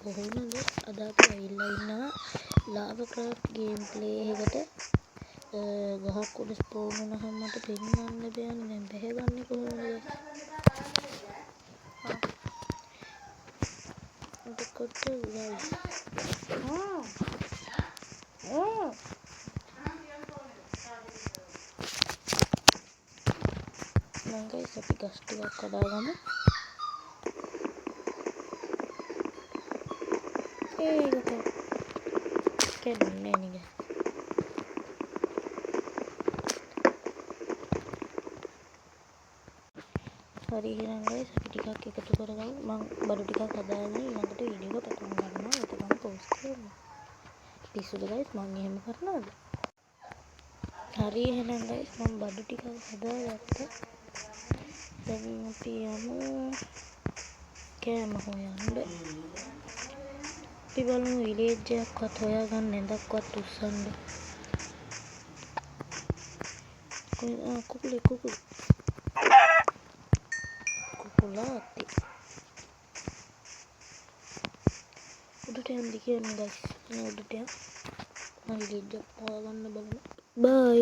කොහොමද අද අපි ඇවිල්ලා ඉන්නවා ලාවා ක්‍රාෆ්ට් ගේම් ප්ලේ එකකට ගහක් උඩ ස්පෝන් වුණාම මට පෙන්වන්න බෑනේ දැන් බැහැගන්නේ කොහොමද එතකොට ගයිස් මම ගයිස් අපි ගස් ටිකක් කඩාගමු ඒක කැඩුන්නේ නෑ නේ හරි එහෙනම් guys අපි ටිකක් එකතු කරගමු මම බඩු ටිකක් හදාගෙන ඊළඟට වීඩියෝ එක පටන් ගන්නවා එතකම පෝස්ට් කරමු පිස්සුද guys මම එහෙම කරනවද හරි එහෙනම් guys මම බඩු ටිකක් හදාගත්තා දැන් අපි යමු කෑම හොයන්න අපි බලමු විලේජ් එකක්වත් හොයාගන්න නැදක්වත් උස්සන්න කුකුලේ කුකුලාති උඩට යන්න කියන්නේ guys උඩට යන්න මම විලේජ් එක හොයාගන්න බලමු බයි